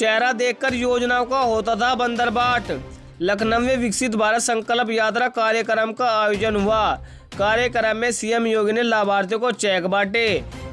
चेहरा देखकर योजनाओं का होता था बंदरबाट। लखनऊ में विकसित भारत संकल्प यात्रा कार्यक्रम का आयोजन हुआ। कार्यक्रम में सीएम योगी ने लाभार्थियों को चेक बांटे।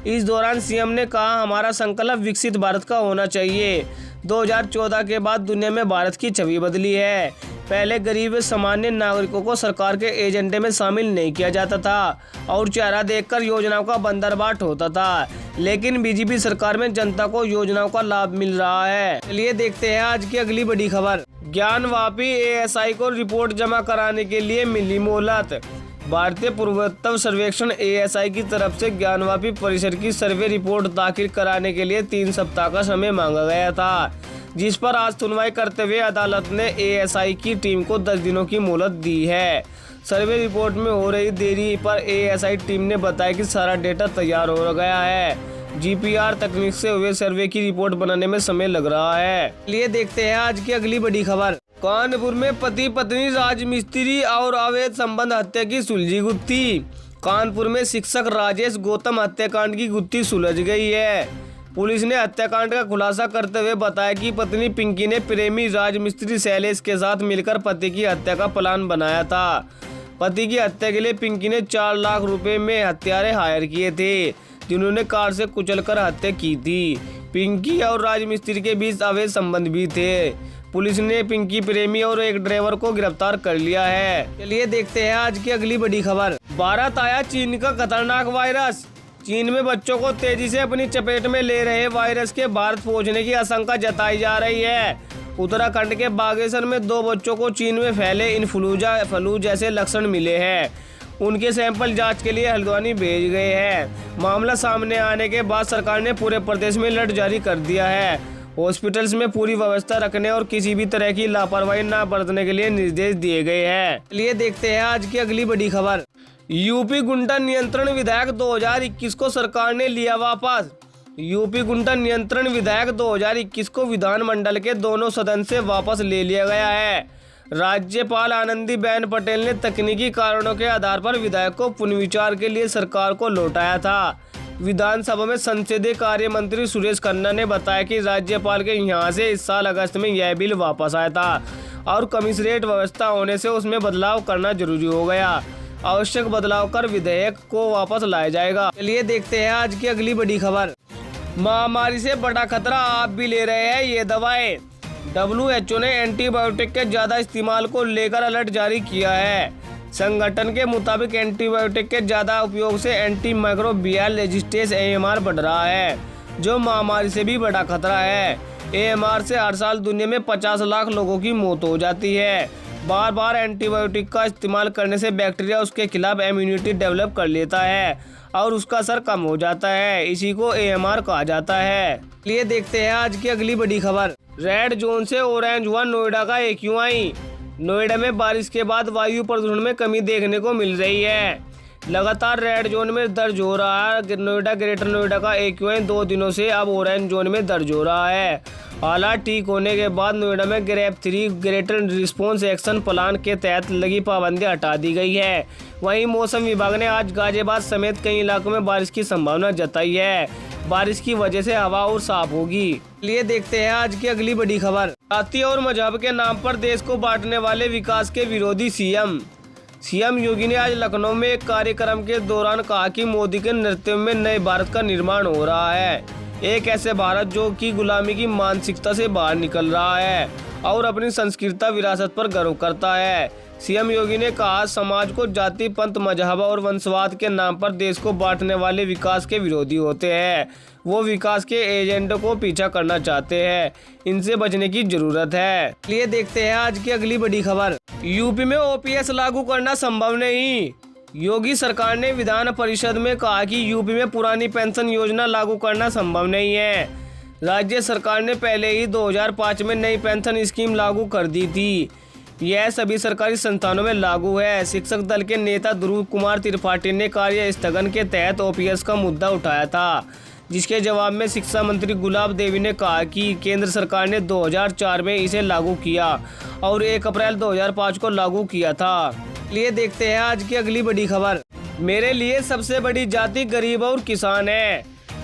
इस दौरान सीएम ने कहा, हमारा संकल्प विकसित भारत का होना चाहिए। 2014 के बाद दुनिया में भारत की छवि बदली है। पहले गरीब सामान्य नागरिकों को सरकार के एजेंडे में शामिल नहीं किया जाता था और चेहरा देखकर योजनाओं का बंदरबाट होता था, लेकिन बीजेपी सरकार में जनता को योजनाओं का लाभ मिल रहा है। चलिए देखते हैं आज की अगली बड़ी खबर। ज्ञानवापी एएसआई को रिपोर्ट जमा कराने के लिए मिली मोहलत। भारतीय पुरातत्व सर्वेक्षण एएसआई की तरफ से ज्ञानवापी परिसर की सर्वे रिपोर्ट दाखिल कराने के लिए 3 सप्ताह का समय मांगा गया था, जिस पर आज सुनवाई करते हुए अदालत ने एएसआई की टीम को 10 दिनों की मोहलत दी है। सर्वे रिपोर्ट में हो रही देरी पर एएसआई टीम ने बताया कि सारा डेटा तैयार हो गया है। जीपीआर तकनीक से हुए सर्वे की रिपोर्ट बनाने में समय लग रहा है। चलिए देखते हैं आज की अगली बड़ी खबर। कानपुर में पति पत्नी राजमिस्त्री और अवैध संबंध हत्या की सुलझी गुत्थी। कानपुर में शिक्षक राजेश गौतम हत्याकांड की गुत्थी सुलझ गई है। पुलिस ने हत्याकांड का खुलासा करते हुए बताया कि पत्नी पिंकी ने प्रेमी राजमिस्त्री शैलेश के साथ मिलकर पति की हत्या का प्लान बनाया था। पति की हत्या के लिए पिंकी ने 4 लाख रुपए में हत्यारे हायर किए थे, जिन्होंने कार से कुचलकर हत्या की थी। पिंकी और राजमिस्त्री के बीच अवैध संबंध भी थे। पुलिस ने पिंकी प्रेमी और एक ड्राइवर को गिरफ्तार कर लिया है। चलिए देखते हैं आज की अगली बड़ी खबर। भारत आया चीन का खतरनाक वायरस। चीन में बच्चों को तेजी से अपनी चपेट में ले रहे वायरस के भारत पहुंचने की आशंका जताई जा रही है। उत्तराखंड के बागेश्वर में 2 बच्चों को चीन में फैले इन्फ्लूएंजा फ्लू जैसे लक्षण मिले हैं। उनके सैंपल जांच के लिए हल्द्वानी भेज गए हैं। मामला सामने आने के बाद सरकार ने पूरे प्रदेश में अलर्ट जारी कर दिया है। हॉस्पिटल्स में पूरी व्यवस्था रखने और किसी भी तरह की लापरवाही न बरतने के लिए निर्देश दिए गए हैं। चलिए देखते हैं आज की अगली बड़ी खबर। यूपी गुंडा नियंत्रण विधेयक 2021 को सरकार ने लिया वापस। यूपी गुंडा नियंत्रण विधेयक 2021 को विधानमंडल के दोनों सदन से वापस ले लिया गया है। राज्यपाल आनंदीबेन पटेल ने तकनीकी कारणों के आधार पर विधेयक को पुनर्विचार के लिए सरकार को लौटाया था। विधानसभा में संसदीय कार्य मंत्री सुरेश खन्ना ने बताया कि राज्यपाल के यहाँ से इस साल अगस्त में यह बिल वापस आया था और कमिश्नरेट व्यवस्था होने से उसमें बदलाव करना जरूरी हो गया। आवश्यक बदलाव कर विधेयक को वापस लाया जाएगा। चलिए देखते हैं आज की अगली बड़ी खबर। महामारी से बड़ा खतरा, आप भी ले रहे हैं ये दवाएं। WHO ने एंटीबायोटिक के ज्यादा इस्तेमाल को लेकर अलर्ट जारी किया है। संगठन के मुताबिक एंटीबायोटिक के ज्यादा उपयोग से एंटी माइक्रोबियल रेजिस्टेंस AMR बढ़ रहा है, जो महामारी से भी बड़ा खतरा है। AMR से हर साल दुनिया में 50 लाख लोगों की मौत हो जाती है। बार बार एंटीबायोटिक का इस्तेमाल करने से बैक्टीरिया उसके खिलाफ इम्यूनिटी डेवलप कर लेता है और उसका असर कम हो जाता है। इसी को AMR कहा जाता है। चलिए देखते हैं आज की अगली बड़ी खबर। रेड जोन से ऑरेंज हुआ नोएडा का AQI। नोएडा में बारिश के बाद वायु प्रदूषण में कमी देखने को मिल रही है। लगातार रेड जोन में दर्ज हो रहा है। नोएडा ग्रेटर नोएडा का AQI 2 दिनों से अब ऑरेंज जोन में दर्ज हो रहा है। हालात ठीक होने के बाद नोएडा में GRAP 3 greater response action plan के तहत लगी पाबंदियां हटा दी गई है। वहीं मौसम विभाग ने आज गाजियाबाद समेत कई इलाकों में बारिश की संभावना जताई है। बारिश की वजह से हवा और साफ होगी। चलिए देखते हैं आज की अगली बड़ी खबर। जाति और मजहब के नाम पर देश को बांटने वाले विकास के विरोधी सीएम योगी ने आज लखनऊ में एक कार्यक्रम के दौरान कहा कि मोदी के नेतृत्व में नए भारत का निर्माण हो रहा है। एक ऐसे भारत जो कि गुलामी की मानसिकता से बाहर निकल रहा है और अपनी संस्कृति विरासत पर गर्व करता है। सीएम योगी ने कहा, समाज को जाति, पंथ, मजहब और वंशवाद के नाम पर देश को बांटने वाले विकास के विरोधी होते हैं। वो विकास के एजेंडे को पीछा करना चाहते हैं। इनसे बचने की जरूरत है। चलिए देखते हैं आज की अगली बड़ी खबर। यूपी में OPS लागू करना संभव नहीं। योगी सरकार ने विधान परिषद में कहा कि यूपी में पुरानी पेंशन योजना लागू करना संभव नहीं है। राज्य सरकार ने पहले ही 2005 में नई पेंशन स्कीम लागू कर दी थी। यह सभी सरकारी संस्थानों में लागू है। शिक्षक दल के नेता ध्रुव कुमार त्रिपाठी ने कार्य स्थगन के तहत OPS का मुद्दा उठाया था, जिसके जवाब में शिक्षा मंत्री गुलाब देवी ने कहा कि केंद्र सरकार ने 2004 में इसे लागू किया और 1 अप्रैल 2005 को लागू किया था। लिए देखते हैं आज की अगली बड़ी खबर। मेरे लिए सबसे बड़ी जाति गरीब और किसान है।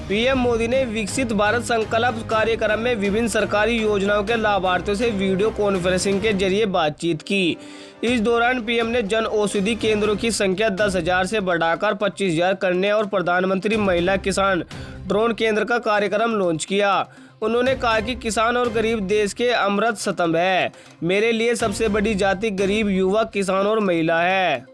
पीएम मोदी ने विकसित भारत संकल्प कार्यक्रम में विभिन्न सरकारी योजनाओं के लाभार्थियों से वीडियो कॉन्फ्रेंसिंग के जरिए बातचीत की। इस दौरान पीएम ने जन औषधि केंद्रों की संख्या 10,000 से बढ़ाकर 25,000 करने और प्रधानमंत्री महिला किसान ड्रोन केंद्र का कार्यक्रम लॉन्च किया। उन्होंने कहा कि किसान और गरीब देश के अमृत स्तंभ है। मेरे लिए सबसे बड़ी जाति गरीब, युवा, किसान और महिला है।